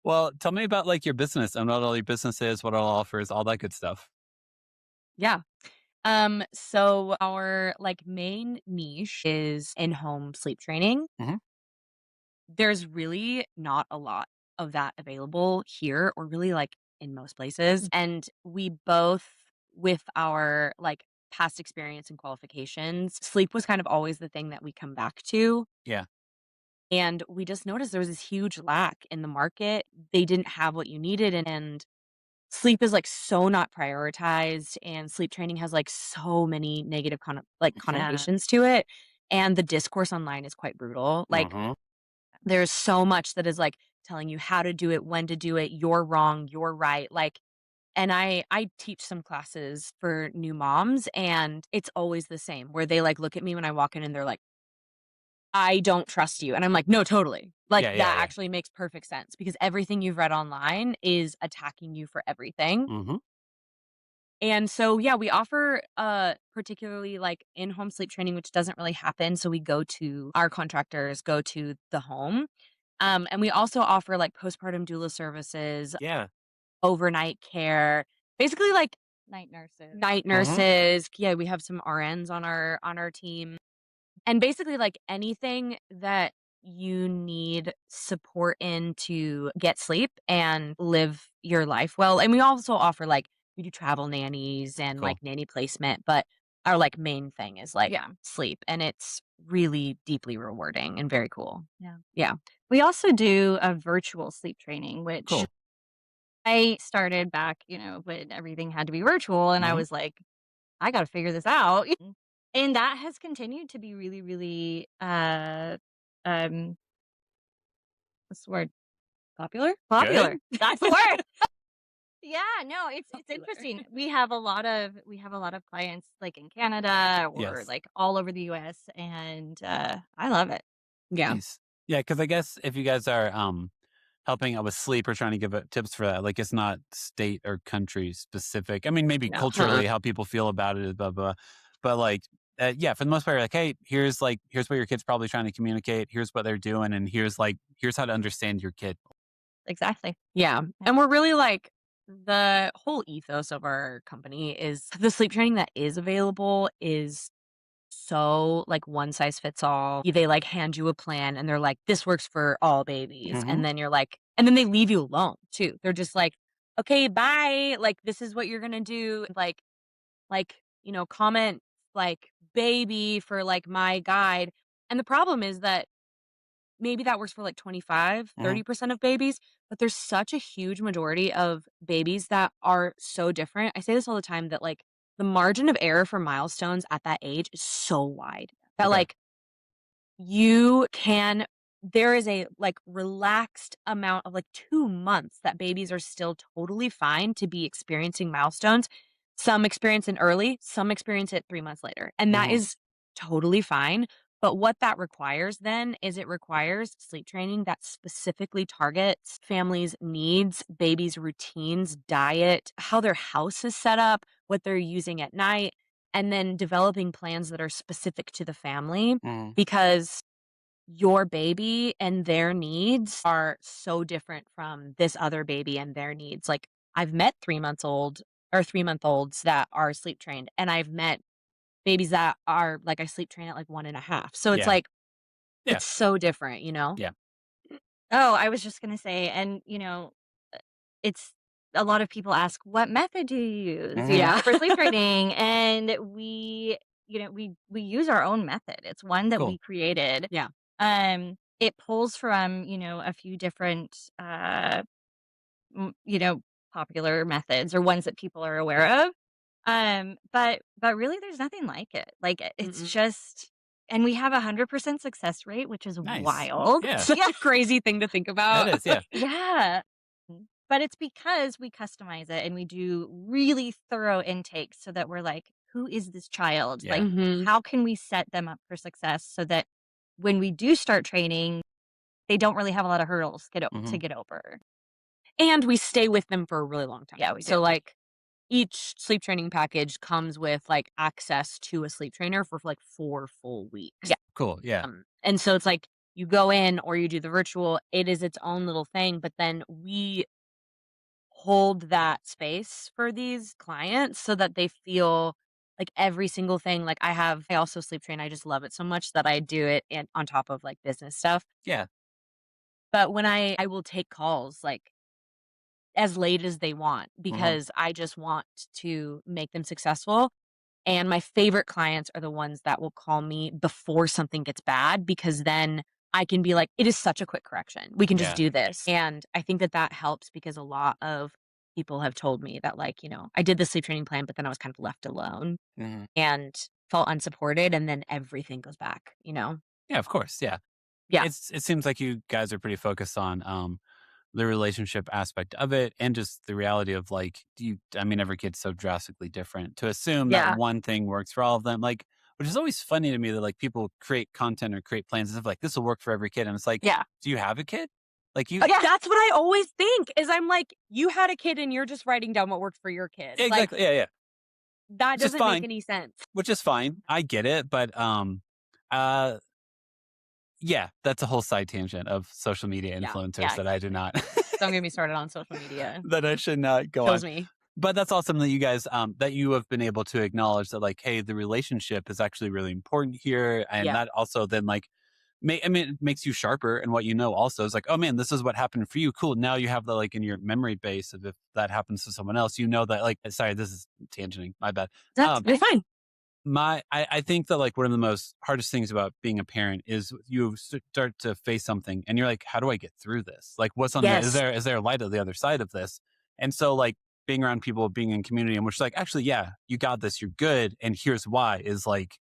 Well, tell me about like your business and what all your business is, what all offers, all that good stuff. Yeah. So our like main niche is in-home sleep training. Hmm. There's really not a lot of that available here or really like in most places. And we both, with our like past experience and qualifications, sleep was kind of always the thing that we come back to. Yeah. And we just noticed there was this huge lack in the market. They didn't have what you needed. And sleep is like so not prioritized. And sleep training has like so many negative Hmm. Yeah. connotations to it. And the discourse online is quite brutal. Like, Hmm. there's so much that is, like, telling you how to do it, when to do it, you're wrong, you're right, like and I teach some classes for new moms, and it's always the same where they, like, look at me when I walk in and they're like, "I don't trust you." And I'm like, "No, totally." Like, Yeah, yeah, that yeah. actually makes perfect sense because everything you've read online is attacking you for everything. Hmm. And so, yeah, we offer, particularly, like, in-home sleep training, which doesn't really happen, so we go to our contractors go to the home. And we also offer, like, postpartum doula services, Yeah. overnight care, basically, like, Night nurses. night Hmm. nurses. Yeah, we have some RNs on our team. And basically, like, anything that you need support in to get sleep and live your life well. And we also offer, like, we do travel nannies and, like, Cool. nanny placement, but our, like, main thing is, like, Yeah. sleep, and it's really deeply rewarding and very cool. Yeah. Yeah. We also do a virtual sleep training, which Cool. I started back, when everything had to be virtual. And I Hmm. was like, I got to figure this out. And that has continued to be really, really, um, what's the word? Popular? Good. Popular. That's the word. Yeah, no, it's Popular. interesting. We have a lot of clients like in Canada or Yes. like all over the US, and I love it. Yeah. Nice. Yeah, because I guess if you guys are helping out with sleep or trying to give tips for that, like it's not state or country specific. I mean, maybe No. Uh-uh. culturally how people feel about it is blah blah. But like, yeah, for the most part, like, hey, here's what your kid's probably trying to communicate. Here's what they're doing, and here's how to understand your kid. Exactly. Yeah. Yeah. And we're really like the whole ethos of our company is the sleep training that is available is so like one size fits all. They like hand you a plan and they're like, this works for all babies. Hmm. And then you're like, and then they leave you alone too. They're just like, okay, bye. Like, this is what you're gonna do. Comment like baby for like my guide. And the problem is that maybe that works for like 25, Hmm. 30% of babies, but there's such a huge majority of babies that are so different. I say this all the time that like the margin of error for milestones at that age is so wide that Okay. like you can there is a like relaxed amount of like 2 months that babies are still totally fine to be experiencing milestones. Some experience it early, some experience it 3 months later, and that Hmm. is totally fine. But what that requires then is it requires sleep training that specifically targets families' needs, babies' routines, diet, how their house is set up, what they're using at night, and then developing plans that are specific to the family Hmm. because your baby and their needs are so different from this other baby and their needs. Like, I've met 3-month olds that are sleep trained, and I've met babies that are like I sleep train at like 1.5. So it's Yeah. like, Yeah. it's so different, you know? Yeah. Oh, I was just gonna say, and it's a lot of people ask, "What method do you use?" Hmm. Yeah. For sleep training, and we use our own method. It's one that Cool. we created. Yeah. It pulls from a few different m- you know popular methods or ones that people are aware of. But really, there's nothing like it. Like it's Mm-mm. just, and we have 100% success rate, which is Nice. wild. Yeah. Such Yeah, a crazy thing to think That about. is. Yeah. yeah. But it's because we customize it and we do really thorough intakes so that we're like, who is this child? Like, Yeah. Mhm. how can we set them up for success so that when we do start training, they don't really have a lot of hurdles Hmm. to get over. And we stay with them for a really long Yeah, time. we So, do. like, each sleep training package comes with, like, access to a sleep trainer for, like, 4 full weeks. Yeah. Cool. Yeah. And so it's like you go in or you do the virtual, it is its own little thing, but then we hold that space for these clients so that they feel like every single thing. Like I also sleep train. I just love it so much that I do it and on top of like business stuff. Yeah. But when I will take calls like as late as they want Mhm. because I just want to make them successful. And my favorite clients are the ones that will call me before something gets bad because then I can be like, it is such a quick correction. We can just Yeah. do this. And I think that that helps because a lot of people have told me that, like, I did the sleep training plan, but then I was kind of left alone Mhm. and felt unsupported. And then everything goes back. Yeah, of course, yeah. Yeah. It seems like you guys are pretty focused on, the relationship aspect of it and just the reality of, like, I mean, every kid's so drastically different. To assume that Yeah. one thing works for all of them, like which is always funny to me that, like, people create content or create plans as if, like, "This will work for every kid," and it's like, Yeah. "Do you have a kid?" Like, you Yeah. That's what I always think is I'm like, you had a kid and you're just writing down what worked for your kid. Yeah, Like, exactly, yeah, yeah. that Which is doesn't make fine, any sense. which is fine. I get it, but, uh, yeah, that's a whole side tangent of social media Yeah. influencers Yeah, that I do exactly. not Don't get me started on social media. that I should not go Kills on. me. But that's awesome that you guys, that you have been able to acknowledge that, like, hey, the relationship is actually really important here, and Yeah, that also then, like, I mean, it makes you sharper in what you know. Also, it's like, oh man, this is what happened for you. Cool. Now you have the like in your memory base of if that happens to someone else, you know that like. Sorry, this is tangenting. My bad. you're fine. I think that like one of the most hardest things about being a parent is you start to face something and you're like, how do I get through this? Like what's on the Yes, is there a light at the other side of this? And so like being around people, being in community, and which like, actually, yeah, you got this, you're good. And here's why is like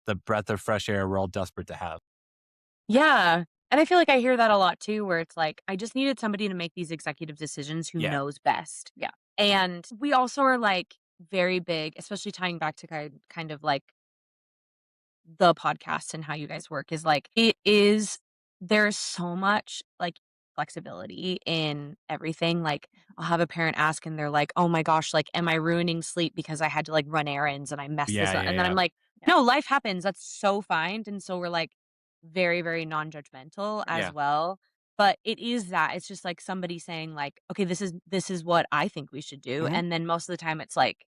the breath of fresh air we're all desperate to have. yeah, and I feel like I hear that a lot too, where it's like, I just needed somebody to make these executive decisions who Yeah. knows best. Yeah, and we also are, like, very big, especially tying back to kind of, like, the podcast and how you guys work is, like, there's so much, like, flexibility in everything, like, I'll have a parent ask and they're like, "Oh my gosh, like, am I ruining sleep because I had to, like, run errands and I messed this Yeah. up?" Yeah. And then I'm Yeah. like, Yeah. "No, life happens, that's so fine," and so we're, like, very, very non-judgmental as Yeah. well, but it is that, it's just, like, somebody saying, like, "Okay, this is what I think we should do," Hmm. and then most of the time it's, like,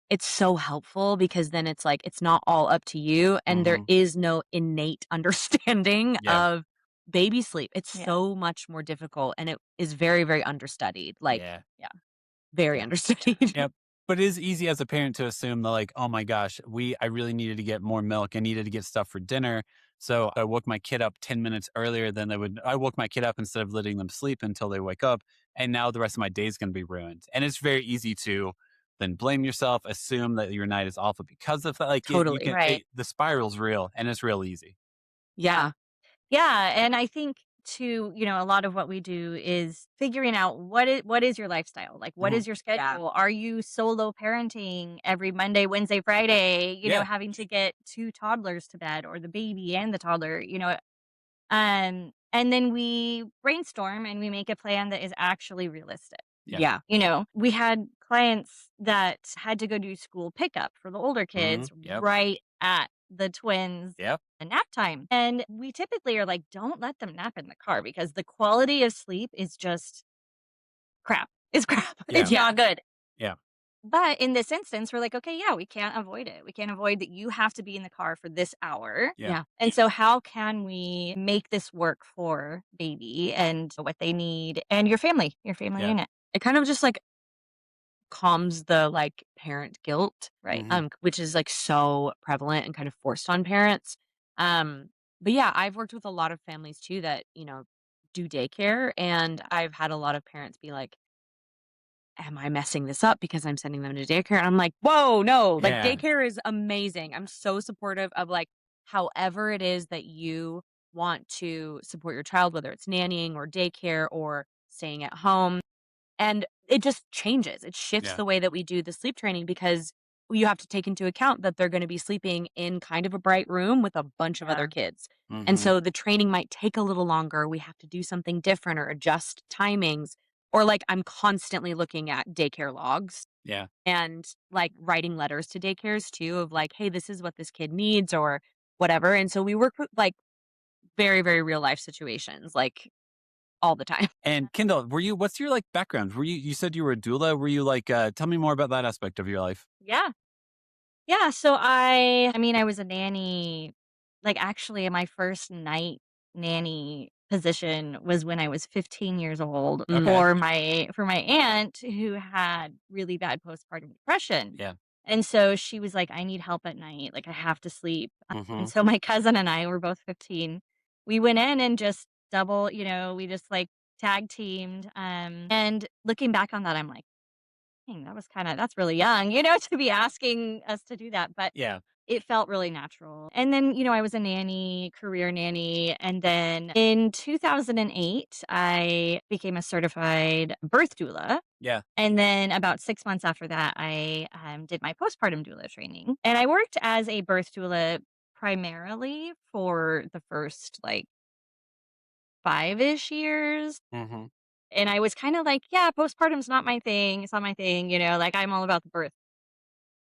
it's so helpful because then it's like, it's not all up to you, and there Hmm. is no innate understanding Yeah. of baby sleep. It's Yeah. so much more difficult, and it is very, very understudied, like, Yeah. yeah, very Yeah. understudied. Yep. But it is easy as a parent to assume that like, oh my gosh, I really needed to get more milk. I needed to get stuff for dinner. So I woke my kid up 10 minutes earlier than I woke my kid up instead of letting them sleep until they wake up. And now the rest of my day is going to be ruined. And it's very easy to then blame yourself, assume that your night is awful because of that. Like Totally. Right. the spiral's real and it's real easy. Yeah. Yeah, and I think too, a lot of what we do is figuring out what is your lifestyle? Like what Hmm. is your Yeah. schedule? Are you solo parenting every Monday, Wednesday, Friday, Yeah. having to get two toddlers to bed or the baby and the toddler, and then we brainstorm and we make a plan that is actually realistic. Yeah. Yeah. We had clients that had to go do school pickup for the older Hmm. kids Yep. right at the twins' Yep. nap time. And we typically are like, don't let them nap in the car because the quality of sleep is just crap. It's crap. It's Yeah. Yeah. not good. Yeah. But in this instance, we're like, okay, yeah, we can't avoid it. We can't avoid that you have to be in the car for this hour. Yeah. Yeah. And so, how can we make this work for baby and what they need and your family Yeah. unit? It kind of just, like, calms the, like, parent guilt, Right. Hmm. which is, like, so prevalent and kind of forced on parents. But yeah, I've worked with a lot of families too that, do daycare, and I've had a lot of parents be like, "Am I messing this up because I'm sending them to daycare?" And I'm like, "Whoa, no, like, Yeah. daycare is amazing." I'm so supportive of, like, however it is that you want to support your child, whether it's nannying or daycare or staying at home. And it just changes. It shifts Yeah. the way that we do the sleep training because you have to take into account that they're gonna be sleeping in kind of a bright room with a bunch of other Yeah. kids. And Hmm. so the training might take a little longer. We have to do something different or adjust timings. Or like I'm constantly looking at daycare logs Yeah. and like writing letters to daycares too of like, hey, this is what this kid needs or whatever. And so we work with like very, very real life situations, like, all the time. And Kendall, what's your, like, background? You said you were a doula. Were you like, tell me more about that aspect of your life. Yeah. Yeah, so I mean, I was a nanny, like, actually, my first night nanny position was when I was 15 years old Mm. Okay. for my aunt who had really bad postpartum depression. Yeah. And so she was like, "I need help at night, like, I have to sleep." And Mhm. so my cousin and I were both 15. We went in and just we just, like, tag teamed, and looking back on that, I'm like, "Dang, that's really young, to be asking us to do that," but Yeah. it felt really natural. And then, I was a nanny, career nanny, and then in 2008, I became a certified birth doula. Yeah. And then about 6 months after that, I, did my postpartum doula training. And I worked as a birth doula primarily for the first, like, 5-ish years. Mhm. And I was kinda like, "Yeah, postpartum's not my thing. It's not my thing," like, I'm all about the birth.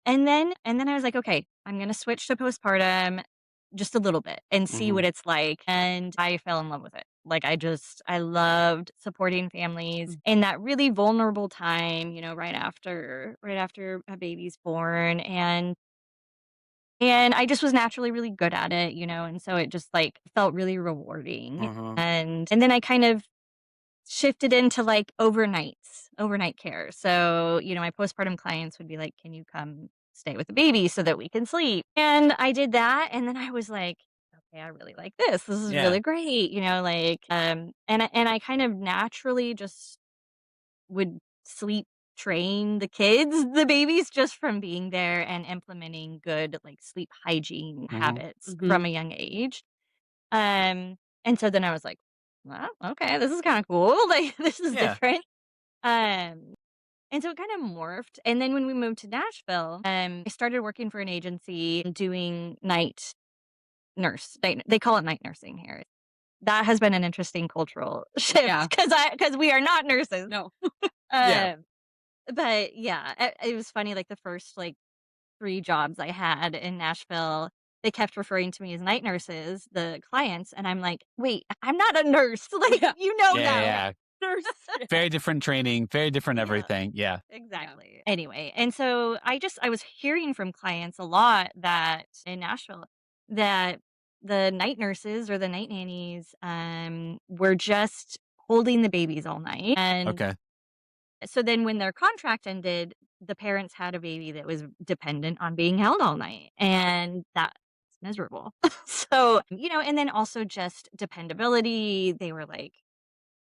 And then I was like, "Okay, I'm gonna switch to postpartum just a little bit and see Mhm. what it's like," and I fell in love with it. Like, I loved supporting families Mm. in that really vulnerable time, right after a baby's born, and I just was naturally really good at it, and so it just, like, felt really rewarding. Mhm. And then I kind of shifted into, like, overnight care. So, my postpartum clients would be like, "Can you come stay with the baby so that we can sleep?" And I did that, and then I was like, "Okay, I really like this. This is Yeah. really great," like, and I kind of naturally just would sleep train the babies just from being there and implementing good, like, sleep hygiene Mhm. habits from Mhm. a young age. Um, and so then I was like, "Well, okay, this is kinda cool, like, this is Yeah. different." Um, and so it kind of morphed, and then when we moved to Nashville, I started working for an agency doing night they call it night nursing here. That has been an interesting cultural Yeah. shift because we are not nurses. No. Yeah. Um, but yeah, it was funny, like, the first, like, 3 jobs I had in Nashville, they kept referring to me as night nurses, the clients, and I'm like, "Wait, I'm not a nurse, like, Yeah. you know Yeah, that." yeah. Nurse. Yeah. Very different training, very different Yeah, everything. Yeah. Yeah. exactly. Anyway, and so I was hearing from clients a lot that in Nashville that the night nurses or the night nannies, were just holding the babies all night, and Okay. so then when their contract ended, the parents had a baby that was dependent on being held all night, and that's miserable. So, and then also just dependability. They were like,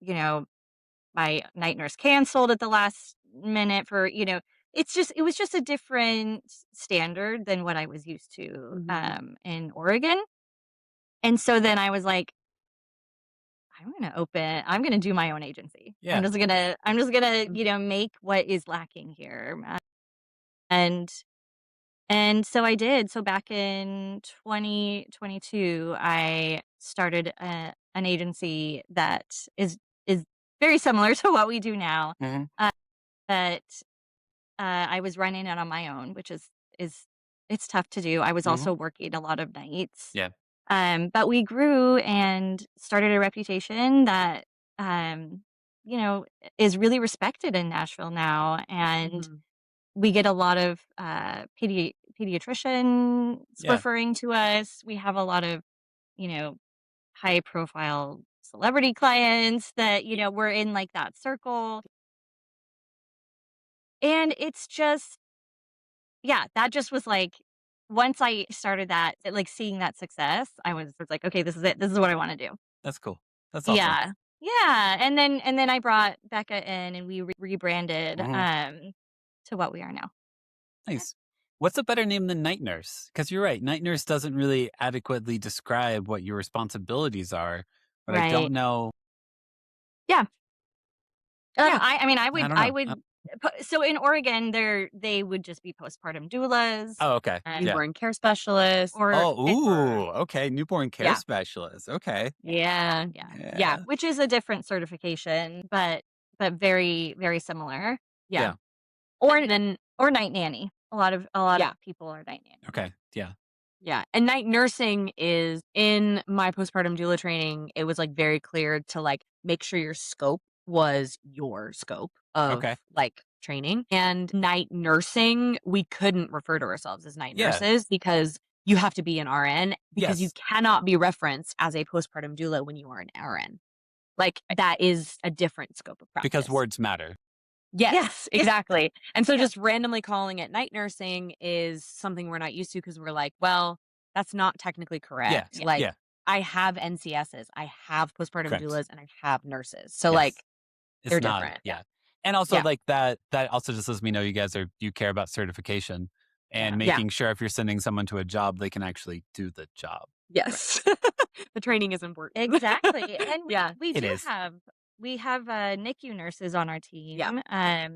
you know, my night nurse canceled at the last minute it was just a different standard than what I was used to Mhm. in Oregon. And so then I was like, I'm gonna do my own agency. Yeah. I'm just gonna, Mm. make what is lacking here. And and so I did. So back in 2022, I started an agency that is very similar to what we do now. Mhm. But I was running it on my own, which is it's tough to do. I was Mhm. also working a lot of nights. Yeah. But we grew and started a reputation that, um, is really respected in Nashville now. And Mhm. we get a lot of pediatricians Yeah. referring to us. We have a lot of, you know, high profile celebrity clients that, we're in, like, that circle. And it's just, yeah, that just was like, once I started that, like, seeing that success, I was like, "Okay, this is it. This is what I wanna do." That's cool. That's awesome. Yeah. Yeah, and then I brought Becca in and we rebranded, Mhm. to what we are now. Nice. What's a better name than night nurse? Because you're right, night nurse doesn't really adequately describe what your responsibilities are, but I Right. don't know. Yeah. Yeah. I mean, I don't I know. would so in Oregon, they would just be postpartum doulas, Oh, okay. Yeah. Newborn care specialist. or Oh, ooh, okay. Newborn care yeah. specialist. Okay. Yeah, yeah, yeah, Yeah. which is a different certification, but very, very similar. Yeah. Or And then or night nanny. A lot of yeah. people are night nannies. Okay. Yeah. Yeah, and night nursing is in my postpartum doula training, it was, like, very clear to, like, make sure your scope was your scope of, Okay. like, training, and night nursing, we couldn't refer to ourselves as night Yeah. nurses because you have to be an RN because you Yes. cannot be referenced as a postpartum doula when you are an RN. Like, that is a different scope of Because practice. words matter. Yeah. Yes, exactly. And so Yeah. just randomly calling it night nursing is something we're not used to because we're like, well, that's not technically Yeah. correct. Yeah. Like, Yeah. I have NCSs, I have postpartum Correct. doulas, and I have nurses. So, Yes. like, It's they're not. different. Yeah. And also Yeah. like that also just lets me know you care about certification and Yeah. Yeah. making sure if you're sending someone to a job, they can actually do the job. Right. Yes. The training is important. Exactly. And Yeah. we It do is. have we have NICU nurses on our Yeah. team,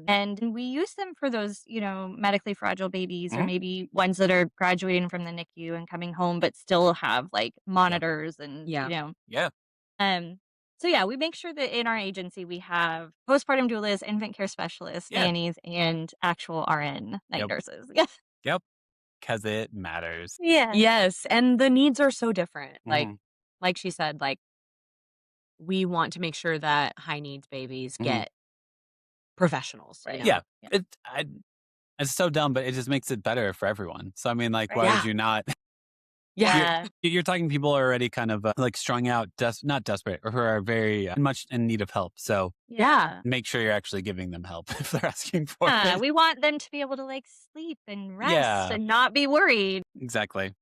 and we use them for those, medically fragile babies or Mhm. maybe ones that are graduating from the NICU and coming home, but still have like Yep. monitors and Yeah. Yeah. um. So yeah, we make sure that in our agency we have postpartum doulas, infant care specialists, Yeah. nannies, and actual RN night Yep. nurses. Yeah. Yep. Because it matters. Yeah. Yes. And the needs are so different. Mhm. Like she said, like, we want to make sure that high needs babies Mhm. get professionals, you Right. know? Yeah. It I It's so dumb, but it just makes it better for everyone. So I mean, like, Right. why would Yeah. you not? You're Yeah. Yeah. you're talking people are already kind of like strung out, not desperate, or who are very much in need of help. So Yeah. make sure you're actually giving them help if they're asking for Yeah, it. we want them to be able to, like, sleep and rest Yeah, and not be worried. exactly.